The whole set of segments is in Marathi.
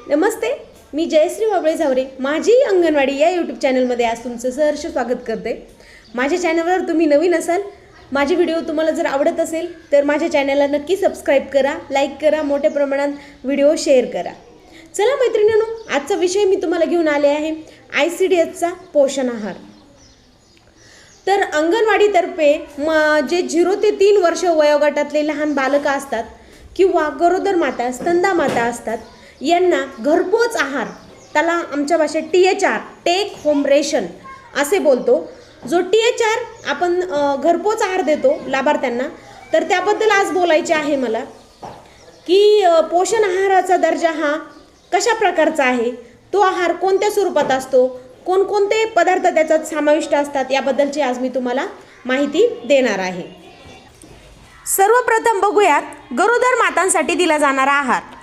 नमस्ते, मी जयश्री बाबळे झावरे माझी अंगणवाडी या यूट्यूब चॅनलमध्ये आज तुमचं सहर्ष स्वागत करते। माझ्या चॅनलवर तुम्ही नवीन असाल, माझे व्हिडिओ तुम्हाला जर आवडत असेल तर माझ्या चॅनलला नक्की सबस्क्राइब करा, लाईक करा, मोठ्या प्रमाणात व्हिडिओ शेअर करा। चला मैत्रिणींनो, आजचा विषय मी तुम्हाला घेऊन आले आहे ICDSचा पोषण आहार। तर अंगणवाडीतर्फे जे 0 ते 3 वर्ष वयोगटातले लहान बालकं असतात किंवा गरोदर माता, स्तनदा माता असतात, यांना घरपोच आहार, त्याला आमच्या भाषेत THR टेक होम रेशन असे बोलतो। जो THR आपण घरपोच आहार देतो लाभार्थ्यांना, तर त्याबद्दल आज बोलायचे आहे मला की पोषण आहाराचा दर्जा हा कशा प्रकारचा आहे, तो आहार कोणत्या स्वरूपात असतो, कोणकोणते पदार्थ त्याच्यात समाविष्ट असतात, याबद्दलची आज मी तुम्हाला माहिती देणार आहे। सर्वप्रथम बघूयात गरोदर मातांसाठी दिला जाणारा आहार।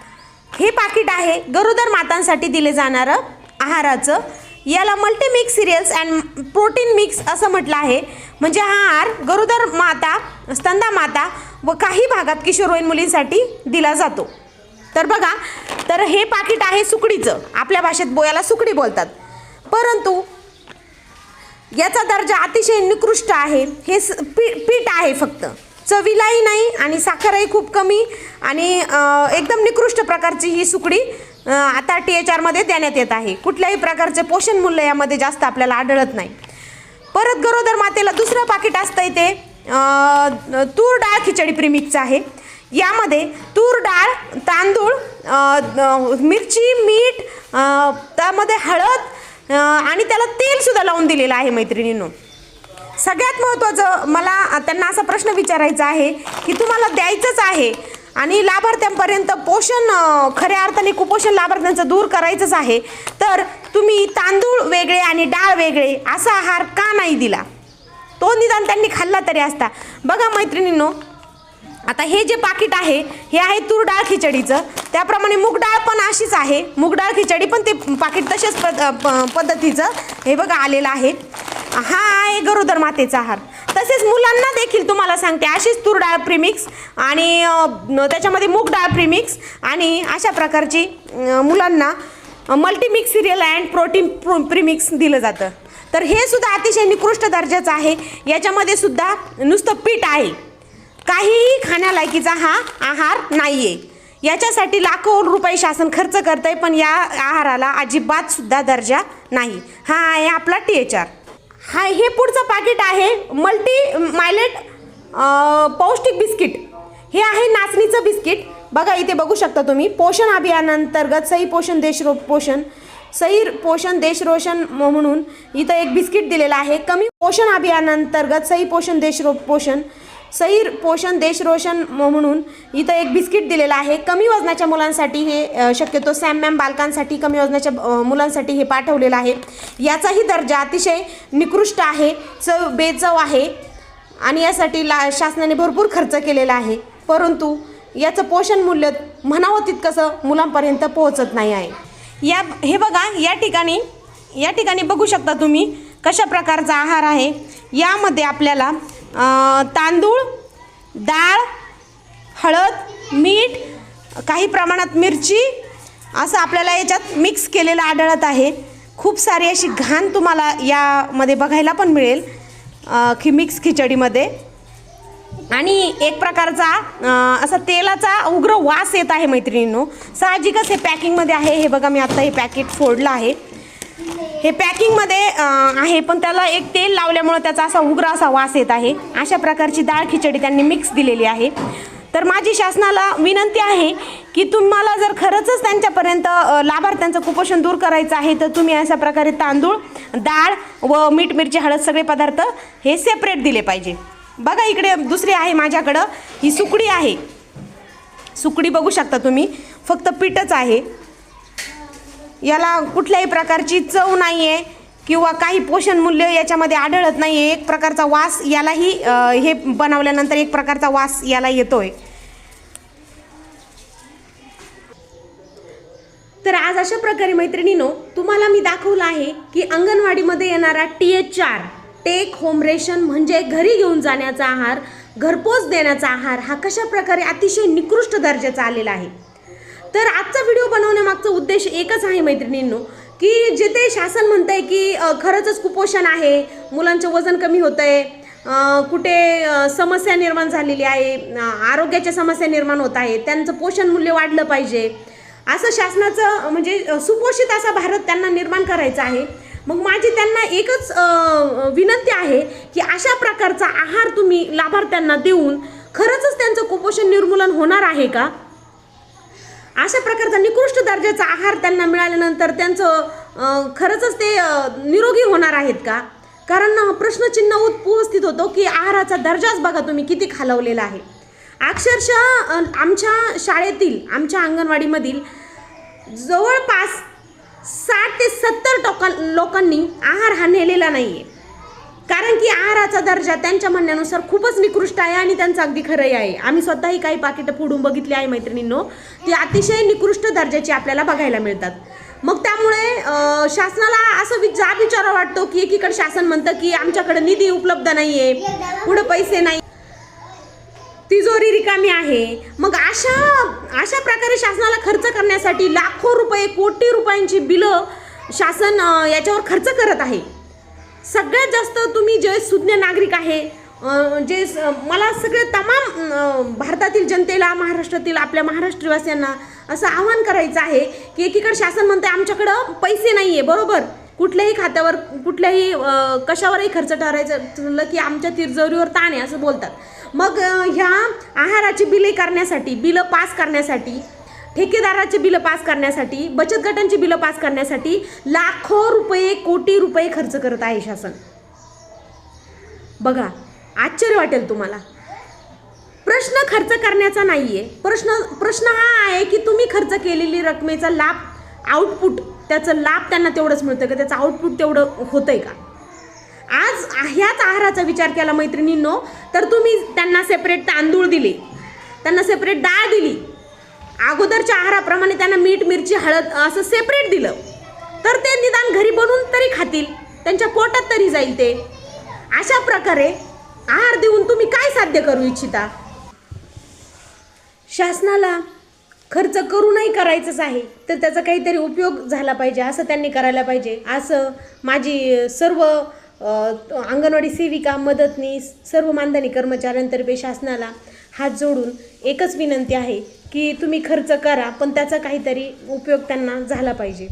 हे पाकिट आहे गरोदर मातांसाठी दिले जाणारं आहाराचं। याला मल्टीमिक्स सिरियल्स अँड प्रोटीन मिक्स असं म्हटलं आहे। म्हणजे हा आहार गरोदर माता, स्तनदा माता व काही भागात किशोरवयीन मुलींसाठी दिला जातो। तर बघा, तर हे पाकिट आहे सुकडीचं, आपल्या भाषेत बोयाला सुकडी बोलतात, परंतु याचा दर्जा अतिशय निकृष्ट आहे। हे पीठ आहे, फक्त चवीलाही नाही आणि साखरही खूप कमी आणि एकदम निकृष्ट प्रकारची ही सुकडी आता THR मध्ये देण्यात येत आहे। कुठल्याही प्रकारचे पोषण मूल्य यामध्ये जास्त आपल्याला आढळत नाही। परत गरोदर मातेला दुसरं पाकिट असतंय ते तूर डाळ खिचडी प्रीमिक्सचं आहे। यामध्ये तूर डाळ, तांदूळ, मिरची, मीठ, त्यामध्ये हळद आणि त्याला तेल सुद्धा लावून दिलेलं आहे। मैत्रिणींनो, सगळ्यात महत्त्वाचं मला त्यांना असा प्रश्न विचारायचा आहे की तुम्हाला द्यायचंच आहे आणि लाभार्थ्यांपर्यंत पोषण, खऱ्या अर्थाने कुपोषण लाभार्थ्यांचं दूर करायचंच आहे, तर तुम्ही तांदूळ वेगळे आणि डाळ वेगळे असा आहार का नाही दिला? तो निदान त्यांनी खाल्ला तरी असता। बघा मैत्रिणींनो, आता हे जे पाकिट आहे हे आहे तूर डाळ खिचडीचं, त्याप्रमाणे मूग डाळ पण अशीच आहे। मूग डाळ खिचडी पण ते पाकिट तशाच पद्धतीचं हे बघा आलेलं आहे। हा आहे गरोदर मातेचा आहार। तसेच मुलांना देखील तुम्हाला सांगते, अशीच तूर डाळ प्रीमिक्स आणि त्याच्यामध्ये मूग डाळ प्रीमिक्स आणि अशा प्रकारची मुलांना मल्टीमिक्स सिरियल अँड प्रोटीन प्रीमिक्स दिलं जातं। तर हे सुद्धा अतिशय निकृष्ट दर्जाचं आहे। याच्यामध्ये सुद्धा नुसतं पीठ आहे, काहीही खाण्यालायकीचा हा आहार नाही आहे। याच्यासाठी लाखो रुपये शासन खर्च करतंय, पण या आहाराला अजिबात सुद्धा दर्जा नाही। हा आहे आपला THR। हे पुढचं पाकिट आहे मल्टी मायलेट पौष्टिक बिस्किट। हे आहे नाचणीचं बिस्किट। बघा, इथे बघू शकता तुम्ही, पोषण अभियानांतर्गत सही पोषण देश रोशन म्हणून इथं एक बिस्किट दिलेलं आहे। कमी पोषण अभियानांतर्गत सही पोषण देश रोशन म्हणून इथं एक बिस्किट दिलेलं आहे। कमी वजनाच्या मुलांसाठी हे, शक्यतो सॅम बालकांसाठी, कमी वजनाच्या मुलांसाठी हे पाठवलेलं आहे। याचाही दर्जा अतिशय निकृष्ट आहे, बेचव आहे आणि यासाठी शासनाने भरपूर खर्च केलेला आहे, परंतु याचं पोषण मूल्य म्हणावं तितकंसं मुलांपर्यंत पोहोचत नाही आहे। हे बघा, या ठिकाणी बघू शकता तुम्ही कशा प्रकारचा आहार आहे। यामध्ये आपल्याला तांदूळ, डाळ, हळद, मीठ, काही प्रमाणात मिरची असं आपल्याला याच्यात मिक्स केलेलं आढळत आहे। खूप सारी अशी घाण तुम्हाला यामध्ये बघायला पण मिळेल मिक्स खिचडीमध्ये, आणि एक प्रकारचा असा तेलाचा उग्र वास येत आहे। मैत्रिणींनो, साहजिकच हे पॅकिंगमध्ये आहे। हे बघा, मी आता हे पॅकेट फोडलं आहे, हे पॅकिंगमध्ये आहे, पण त्याला एक तेल लावल्यामुळे त्याचा असा उग्र असा वास येत आहे। अशा प्रकारची डाळ खिचडी त्यांनी मिक्स दिलेली आहे। तर माझी शासनाला विनंती आहे की तुम्हाला जर खरंच त्यांच्यापर्यंत लाभार्थ्यांचं कुपोषण दूर करायचं आहे, तर तुम्ही अशा प्रकारे तांदूळ, डाळ व मीठ, मिरची, हळद सगळे पदार्थ हे सेपरेट दिले पाहिजे। बघा, इकडे दुसरी आहे माझ्याकडं, ही सुकडी आहे। सुकडी बघू शकता तुम्ही, फक्त पीठच आहे, याला कुठल्याही प्रकारची चव नाही आहे किंवा काही पोषण मूल्य याच्यामध्ये आढळत नाही आहे। एक प्रकारचा वास यालाही, हे बनवल्यानंतर एक प्रकारचा वास याला येतोय। तर आज अशा प्रकारे मैत्रिणींनो, तुम्हाला मी दाखवलं आहे की अंगणवाडीमध्ये येणारा THR टेक होम रेशन म्हणजे घरी घेऊन जाण्याचा आहार, घरपोच देण्याचा आहार हा कशा प्रकारे अतिशय निकृष्ट दर्जाचा आलेला आहे। तर आजचा व्हिडिओ बनवण्यामागचा उद्देश उद्देश एकच आहे मैत्रिणींनो, की जिथे शासन म्हणतंय की खरंच कुपोषण आहे, मुलांचं वजन कमी होतंय, कुठे समस्या निर्माण झालेली आहे, आरोग्याच्या समस्या निर्माण होत आहे, त्यांचं पोषण मूल्य वाढलं पाहिजे, असं शासनाचं म्हणजे सुपोषित असा भारत त्यांना निर्माण करायचा आहे. मग माझी त्यांना एकच विनंती आहे की अशा प्रकारचा आहार तुम्ही लाभार्थ्यांना देऊन खरंच त्यांचं कुपोषण निर्मूलन होणार आहे का? अशा प्रकारचा निकृष्ट दर्जाचा आहार त्यांना मिळाल्यानंतर त्यांचं खरंच ते निरोगी होणार आहेत का? कारण प्रश्नचिन्ह उपस्थित होतो की आहाराचा दर्जाच बघा तुम्ही किती खालावलेला आहे. अक्षरशः आमच्या शाळेतील, आमच्या अंगणवाडीमधील जवळपास 60 ते 70% लोकांनी आहार हा नेलेला नाही आहे. कारण की आहाराचा दर्जा त्यांच्या म्हणण्यानुसार खूपच निकृष्ट आहे आणि त्यांचं अगदी खरंही आहे. आम्ही स्वतःही काही पाकिटं फोडून बघितली आहे मैत्रिणींनो, ती अतिशय निकृष्ट दर्जाची आपल्याला बघायला मिळतात. मग त्यामुळे शासनाला असं विचार वाटतो की एकीकडे शासन म्हणतं की आमच्याकडे निधी उपलब्ध नाही आहे, पुढे पैसे नाही, तिजोरी रिकामी आहे. मग अशा प्रकारे शासनाला खर्च करण्यासाठी लाखो रुपये, कोटी रुपयांची बिलं शासन याच्यावर खर्च करत आहे. सगळ्यात जास्त तुम्ही जे सुज्ञ नागरिक आहे, जे मला सगळे तमाम भारतातील जनतेला, महाराष्ट्रातील आपल्या महाराष्ट्रवासियांना असं आवाहन करायचं आहे की एकीकडे शासन म्हणते आमच्याकडं पैसे नाही आहे, बरोबर, कुठल्याही खात्यावर, कुठल्याही कशावरही खर्च ठरायचं ठरलं की आमच्या तिजोरीवर ताण आहे असं बोलतात. मग ह्या आहाराची बिले करण्यासाठी, बिलं पास करण्यासाठी, ठेकेदाराची बिलं पास करण्यासाठी, बचत गटांची बिलं पास करण्यासाठी लाखो रुपये, कोटी रुपये खर्च करत आहे शासन. बघा, आश्चर्य वाटेल तुम्हाला. प्रश्न खर्च करण्याचा नाहीये, प्रश्न हा आहे की तुम्ही खर्च केलेली रकमेचा लाभ, आउटपुट, त्याचं लाभ त्यांना तेवढंच मिळतं का, त्याचं आउटपुट तेवढं होतंय का? आज ह्याच आहाराचा विचार केला मैत्रिणींनो, तर तुम्ही त्यांना सेपरेट तांदूळ दिले, त्यांना सेपरेट डाळ दिली, अगोदरच्या आहाराप्रमाणे त्यांना मीठ, मिरची, हळद असं सेपरेट दिलं, तर ते निदान घरी बनवून तरी खातील, त्यांच्या पोटात तरी जाईल ते. अशा प्रकारे आहार देऊन तुम्ही काय साध्य करू इच्छिता? शासनाला खर्च करूनही करायचंच आहे, तर त्याचा काहीतरी उपयोग झाला पाहिजे, असं त्यांनी करायला पाहिजे. असं माझी सर्व अंगणवाडी सेविका, मदतनीस, सर्व मानधनी कर्मचाऱ्यांतर्फे शासनाला हात जोडून एकच विनंती आहे की तुम्ही खर्च करा, पण त्याचा काहीतरी उपयोग त्यांना झाला पाहिजे.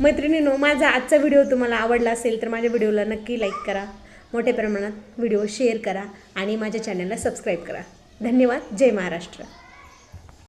मैत्रिणींनो, माझा आजचा व्हिडिओ तुम्हाला आवडला असेल तर माझ्या व्हिडिओला नक्की लाईक करा, मोठ्या प्रमाणात व्हिडिओ शेअर करा आणि माझ्या चॅनलला सबस्क्राईब करा. धन्यवाद. जय महाराष्ट्र.